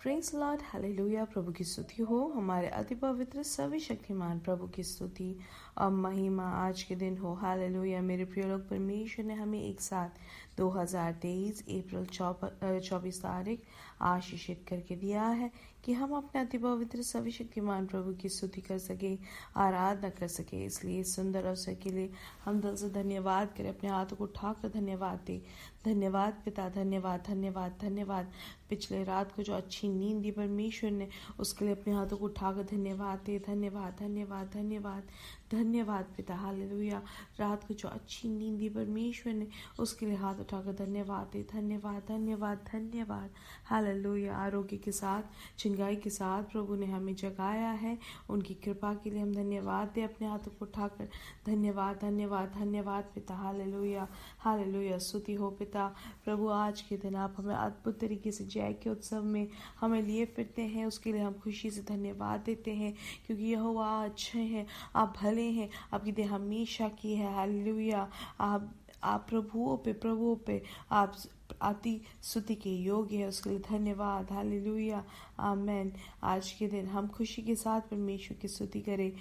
Praise Lord, hallelujah. प्रभु की स्तुति हो। हमारे अति पवित्र सर्वशक्तिमान प्रभु की स्तुति और महिमा आज के दिन हो। हालेलुया। मेरे प्रिय लोग, परमेश्वर ने हमें एक साथ 2023 अप्रैल 24 तारीख आशीषित करके दिया है कि हम अपने अति पवित्र सर्वशक्तिमान प्रभु की स्तुति कर सके, आराधना कर सके। इसलिए इस सुंदर अवसर के लिए हम दिल से धन्यवाद करें, अपने हाथों को उठाकर धन्यवाद दें। धन्यवाद पिता, धन्यवाद धन्यवाद धन्यवाद। पिछले रात को जो अच्छी नींद दी परमेश्वर ने, उसके लिए अपने हाथों को उठाकर धन्यवाद दे। धन्यवाद धन्यवाद धन्यवाद धन्यवाद पिता, हालेलुया। रात को जो अच्छी नींद दी परमेश्वर ने, उसके लिए हाथ उठाकर धन्यवाद दे। धन्यवाद धन्यवाद धन्यवाद, हालेलुया। आरोग्य के साथ, चिंगाई के साथ प्रभु ने हमें जगाया है। उनकी कृपा के लिए हम धन्यवाद दे, अपने हाथों को उठाकर धन्यवाद धन्यवाद धन्यवाद पिता, हालेलुया हालेलुया। स्तुति हो पिता। प्रभु आज के दिन आप हमें अद्भुत तरीके से जय के उत्सव में हमें लिए फिरते हैं, उसके लिए हम खुशी से धन्यवाद देते हैं, क्योंकि यहोवा अच्छे हैं, आप भले हैं, आपकी देह हमेशा की है। हालेलुया। आप प्रभुओं पे आप अति स्तुति के योग्य है, उसके लिए धन्यवाद। हालेलुया, आमेन। आज के दिन हम खुशी के साथ परमेश्वर की स्तुति करें।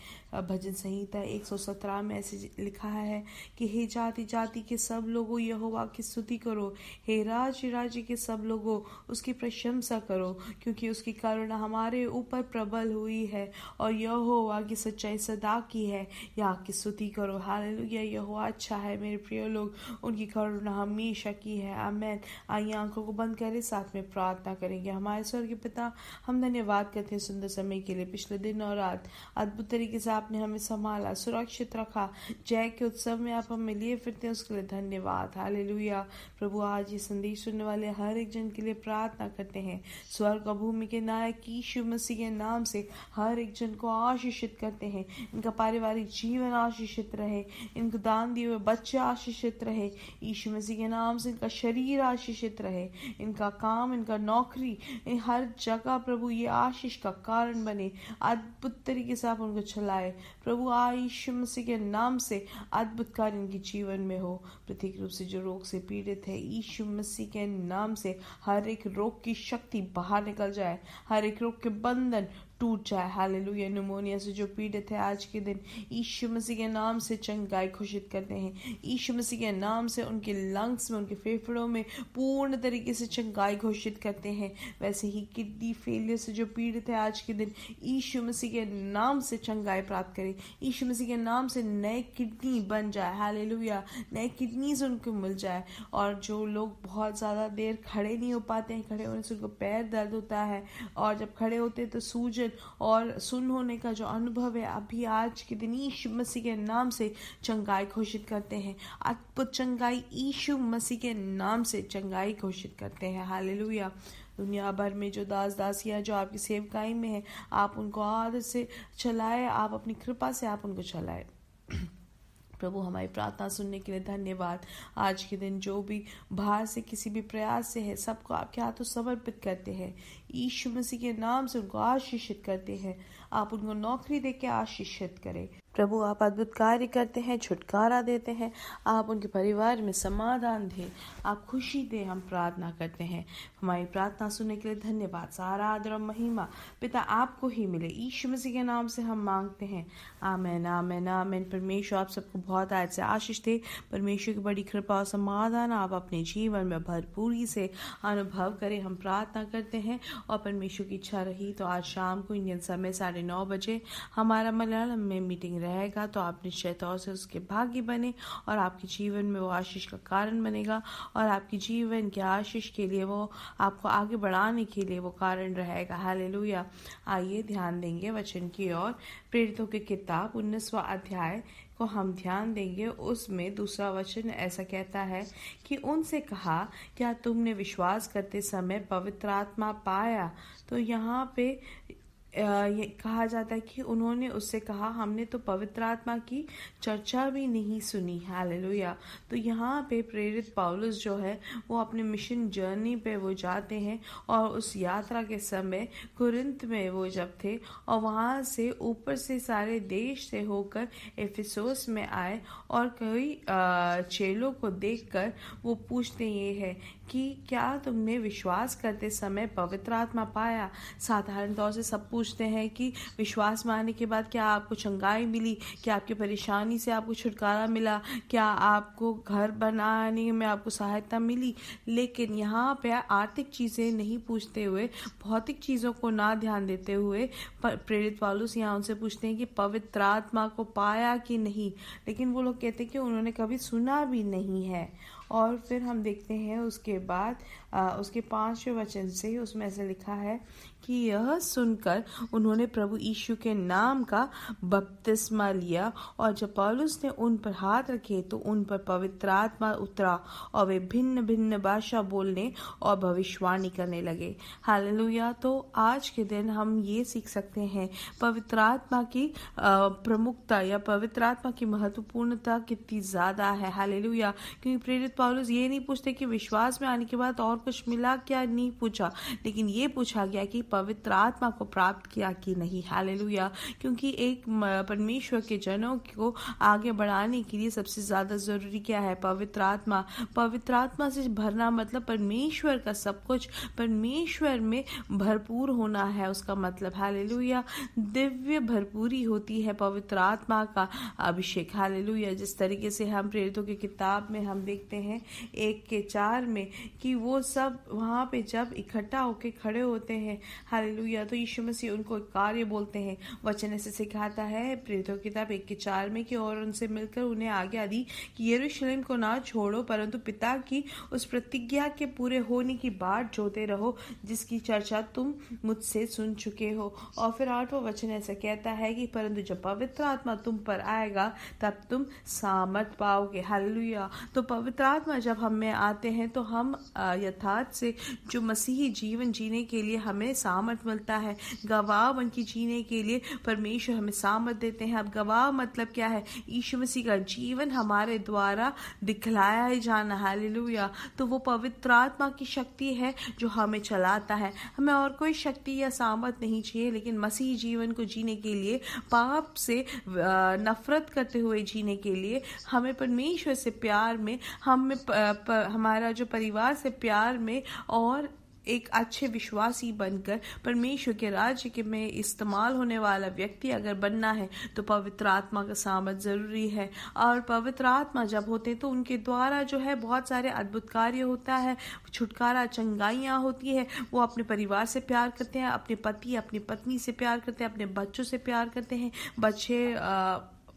भजन संहिता 117 में ऐसे लिखा है कि हे जाति जाति के सब लोगों यहोवा की स्तुति करो, हे राज्य के सब लोगों उसकी प्रशंसा करो, क्योंकि उसकी करुणा हमारे ऊपर प्रबल हुई है और यहोवा की सच्चाई सदा की है। यहाँ की स्तुति करो। हालेलुया। यहोवा अच्छा है मेरे प्रिय लोग, उनकी करुणा हमेशा की है। आमेन। आइए आंखों को बंद करें, साथ में प्रार्थना करेंगे। हमारे स्वर्गीय पिता, हम धन्यवाद करते हैं सुंदर समय के लिए। पिछले दिन और रात अद्भुत तरीके से आपने हमें संभाला, सुरक्षित रखा। जय के उत्सव में आप हमें लिए फिरते हैं, उसके लिए धन्यवाद। हालेलुया। प्रभु आज ये संदेश सुनने वाले हर एक जन के लिए प्रार्थना करते हैं। स्वर्ग और भूमि के नायक यीशु मसीह के नाम से हर एक जन को आशीषित करते हैं। इनका पारिवारिक जीवन आशीषित रहे, इनको दान दिए हुए बच्चे आशीषित रहे यीशु मसीह के नाम से। इनका शरीर आशीषित रहे, इनका काम, इनका नौकरी, हर जगह प्रभु ये आशीष का कारण बने। अद्भुत तरीके से आप उनको चलाए प्रभु। यीशु मसीह के नाम से अद्भुत कार्य इनके जीवन में हो। प्रत्येक रूप से जो रोग से पीड़ित है, यीशु मसीह के नाम से हर एक रोग की शक्ति बाहर निकल जाए, हर एक रोग के बंधन टूट जाए। हालेलुया। निमोनिया से जो पीड़ित है, आज के दिन यीशु मसीह के नाम से चंगाई घोषित करते हैं। यीशु मसीह के नाम से उनके लंग्स में, उनके फेफड़ों में पूर्ण तरीके से चंगाई घोषित करते हैं। वैसे ही किडनी फेलियर से जो पीड़ित है, आज के दिन यीशु मसीह के नाम से चंगाई प्राप्त करें। यीशु मसीह के नाम से नए किडनी बन जाए। हालेलुया। नए किडनीज उनको मिल जाए। और जो लोग बहुत ज़्यादा देर खड़े नहीं हो पाते हैं, खड़े होने से उनको पैर दर्द होता है, और जब खड़े होते हैं तो सूजन और सुन्न होने का जो अनुभव है, अभी आज के दिन यीशु मसीह के नाम से चंगाई घोषित करते हैं। अद्भुत चंगाई यीशु मसीह के नाम से चंगाई घोषित करते हैं। हालेलुया। दुनिया भर में जो दास दासियां जो आपकी सेवकाई में है, आप उनको आदर से चलाए, आप अपनी कृपा से आप उनको चलाए। प्रभु हमारी प्रार्थना सुनने के लिए धन्यवाद। आज के दिन जो भी बाहर से किसी भी प्रयास से है, सबको आपके हाथों समर्पित करते हैं। यीशु मसीह के नाम से उनको आशीषित करते हैं। आप उनको नौकरी देके आशीषित करें प्रभु। आप अद्भुत कार्य करते हैं, छुटकारा देते हैं। आप उनके परिवार में समाधान दें, आप खुशी दें। हम प्रार्थना करते हैं। हमारी प्रार्थना सुनने के लिए धन्यवाद। सारा आदर और महिमा पिता आपको ही मिले, यीशु मसीह के नाम से हम मांगते हैं। आमेन आमेन आमेन। परमेश्वर आप सबको बहुत आज से आशीष दे। परमेश्वर की बड़ी कृपा और समाधान आप अपने जीवन में भरपूरी से अनुभव करें। हम प्रार्थना करते हैं, और परमेश्वर की इच्छा रही तो आज शाम को इंडियन समय 9:30 बजे हमारा मलयालम में मीटिंग रहेगा। तो आप निश्चय तौर से उसके भागी बने, और आपके जीवन में वो आशीष का कारण बनेगा, और आपके जीवन के आशीष के लिए वो आपको आगे बढ़ाने के लिए वो कारण रहेगा। हालेलुया। आइए ध्यान देंगे वचन की ओर। प्रेरितों की किताब 19वां अध्याय को हम ध्यान देंगे। उसमें दूसरा वचन ऐसा कहता है कि उनसे कहा, क्या तुमने विश्वास करते समय पवित्र आत्मा पाया? तो यहाँ पे ये कहा जाता है कि उन्होंने उससे कहा, हमने तो पवित्र आत्मा की चर्चा भी नहीं सुनी। हालेलुया। तो यहाँ पे प्रेरित पौलुस जो है, वो अपने मिशन जर्नी पे वो जाते हैं, और उस यात्रा के समय कुरिन्थ में वो जब थे, और वहाँ से ऊपर से सारे देश से होकर एफिसोस में आए, और कई चेलों को देखकर वो पूछते ये है कि क्या तुमने विश्वास करते समय पवित्र आत्मा पाया। साधारण तौर से सब पूछते हैं कि विश्वास में आने के बाद क्या आपको चंगाई मिली, क्या आपकी परेशानी से आपको छुटकारा मिला, क्या आपको घर बनाने में आपको सहायता मिली। लेकिन यहाँ पे आर्थिक चीज़ें नहीं पूछते हुए, भौतिक चीज़ों को ना ध्यान देते हुए प्रेरित पौलुस यहाँ उनसे पूछते हैं कि पवित्र आत्मा को पाया कि नहीं। लेकिन वो लोग कहते हैं कि उन्होंने कभी सुना भी नहीं है। और फिर हम देखते हैं उसके बाद उसके 5वें वचन से उसमें ऐसे लिखा है कि यह सुनकर उन्होंने प्रभु यीशु के नाम का बपतिस्मा लिया, और जब पौलुस ने उन पर हाथ रखे तो उन पर पवित्र आत्मा उतरा और वे भिन्न भिन्न भाषा बोलने और भविष्यवाणी करने लगे। हालेलुया। तो आज के दिन हम ये सीख सकते हैं पवित्र आत्मा की प्रमुखता या पवित्र आत्मा की महत्वपूर्णता कितनी ज्यादा है। हालेलुया। क्योंकि प्रेरित पौलुस ये नहीं पूछते कि विश्वास में आने के बाद और कुछ मिला क्या, नहीं पूछा, लेकिन ये पूछा गया कि पवित्र आत्मा को प्राप्त किया कि नहीं। हालेलुया। क्योंकि एक परमेश्वर के जनों को आगे बढ़ाने के लिए सबसे ज्यादा जरूरी क्या है? पवित्र आत्मा। पवित्र आत्मा से भरना मतलब परमेश्वर का सब कुछ परमेश्वर में भरपूर होना है उसका मतलब। हालेलुया। दिव्य भरपूरी होती है पवित्र आत्मा का अभिषेक। हालेलुया। जिस तरीके से हम प्रेरितों की किताब में हम देखते हैं 1:4 में कि वो सब वहां पे जब इकट्ठा होके खड़े होते हैं, हालेलुया, तो यीशु मसीह उनको एक कार्य बोलते हैं। वचन ऐसे सिखाता है प्रेरितों की किताब 1:4 में कि और उनसे मिलकर उन्हें आज्ञा दी कि यरूशलेम को ना छोड़ो, परंतु पिता की उस प्रतिज्ञा के पूरे होने की बाट जोते रहो जिसकी चर्चा तुम मुझसे सुन चुके हो। और फिर 8वां वचन ऐसा कहता है कि परंतु जब पवित्र आत्मा तुम पर आएगा तब तुम सामर्थ पाओगे। हालेलुया। तो पवित्र आत्मा जब हम में आते हैं तो हम यथार्थ से जो मसीही जीवन जीने के लिए हमें सामर्थ मिलता है। गवाह बन के जीने के लिए परमेश्वर हमें सामर्थ देते हैं। अब गवाह मतलब क्या है? यीशु मसीह का जीवन हमारे द्वारा दिखलाया ही जाना। हालेलुया। तो वो पवित्र आत्मा की शक्ति है जो हमें चलाता है। हमें और कोई शक्ति या सामर्थ नहीं चाहिए, लेकिन मसीही जीवन को जीने के लिए, पाप से नफरत करते हुए जीने के लिए, हमें परमेश्वर से प्यार में, हमें हमारा जो परिवार से प्यार में और एक अच्छे विश्वासी बनकर परमेश्वर के राज्य के में इस्तेमाल होने वाला व्यक्ति अगर बनना है तो पवित्र आत्मा का सामर्थ जरूरी है। और पवित्र आत्मा जब होते तो उनके द्वारा जो है बहुत सारे अद्भुत कार्य होता है, छुटकारा, चंगाइयाँ होती है। वो अपने परिवार से प्यार करते हैं, अपने पति अपनी पत्नी से प्यार करते हैं, अपने बच्चों से प्यार करते हैं, बच्चे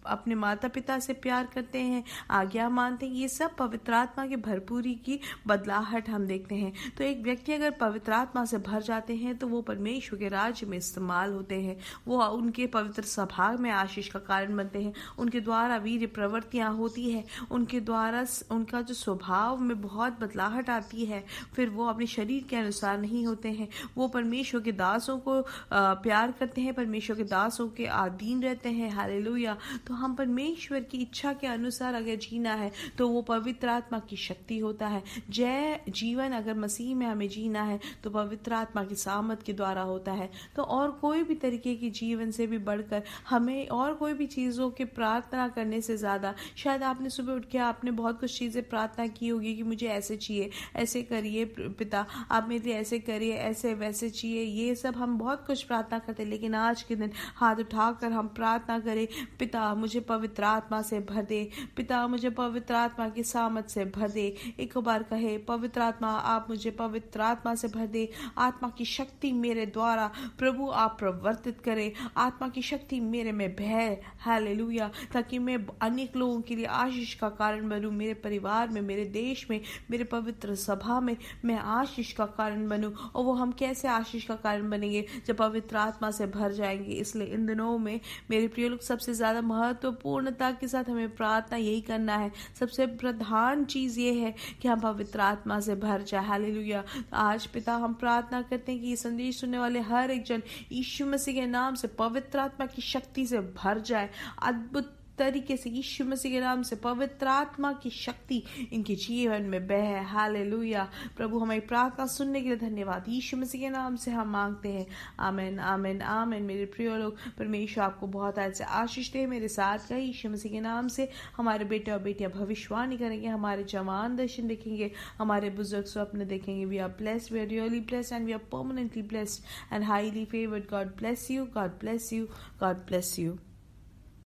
अपने माता पिता से प्यार करते हैं, आज्ञा मानते हैं। ये सब पवित्र आत्मा की भरपूरी की बदलाहट हम देखते हैं। तो एक व्यक्ति अगर पवित्र आत्मा से भर जाते हैं तो वो परमेश्वर के राज्य में इस्तेमाल होते हैं। वो उनके पवित्र सभा में आशीष का कारण बनते हैं। उनके द्वारा वीर प्रवृत्तियां होती है, उनके द्वारा उनका जो स्वभाव में बहुत बदलाहट आती है। फिर वो अपने शरीर के अनुसार नहीं होते हैं, वो परमेश्वर के दासों को प्यार करते हैं, परमेश्वर के दासों के अधीन रहते हैं। हालेलुया। तो हम परमेश्वर की इच्छा के अनुसार अगर जीना है तो वो पवित्र आत्मा की शक्ति होता है। जय जीवन अगर मसीह में हमें जीना है तो पवित्र आत्मा की सामर्थ के द्वारा होता है। तो और कोई भी तरीके की जीवन से भी बढ़कर हमें और कोई भी चीज़ों की प्रार्थना करने से ज़्यादा, शायद आपने सुबह उठ के आपने बहुत कुछ चीज़ें प्रार्थना की होगी कि मुझे ऐसे चाहिए, ऐसे करिए पिता, आप मेरे लिए ऐसे करिए, ऐसे वैसे चाहिए। ये सब हम बहुत कुछ प्रार्थना करते हैं, लेकिन आज के दिन हाथ उठाकर हम प्रार्थना करें, पिता मुझे पवित्र आत्मा से भर दे, पिता मुझे पवित्र आत्मा की सामर्थ से भर दे। एक बार कहे, पवित्र आत्मा आप मुझे पवित्र आत्मा से भर दे, आत्मा की शक्ति मेरे द्वारा प्रभु आप प्रवर्तित करें, आत्मा की शक्ति मेरे में भय। हालेलुया। ताकि मैं अनेक लोगों के लिए आशीष का कारण बनूं, मेरे परिवार में, मेरे देश में, मेरे पवित्र सभा में मैं आशीष का कारण बनूं। और वो हम कैसे आशीष का कारण बनेंगे? जब पवित्र आत्मा से भर जाएंगे। इसलिए इन दिनों में मेरे प्रिय लोग सबसे ज्यादा महत्वपूर्णता के साथ हमें प्रार्थना यही करना है। सबसे प्रधान चीज ये है कि हम पवित्र आत्मा से भर जाए। हालेलुया। आज पिता हम प्रार्थना करते हैं कि ये संदेश सुनने वाले हर एक जन यीशु मसीह के नाम से पवित्र आत्मा की शक्ति से भर जाए, अद्भुत तरीके से यीशु मसीह के नाम से पवित्र आत्मा की शक्ति इनके जीवन में बह है। हालेलुया। प्रभु हमारी प्रार्थना सुनने के लिए धन्यवाद। यीशु मसीह के नाम से हम मांगते हैं। आमीन आमीन आमीन। मेरे प्रिय लोग, परमेश्वर आपको बहुत ऐसे आशीष दे। मेरे साथ कहे यीशु मसीह के नाम से हमारे बेटे और बेटियां भविष्यवाणी करेंगे, हमारे जवान दर्शन देखेंगे, हमारे बुजुर्ग स्वप्न देखेंगे। We are blessed, we are really blessed and we are permanently blessed and highly favoured. God bless you, God bless you, God bless you.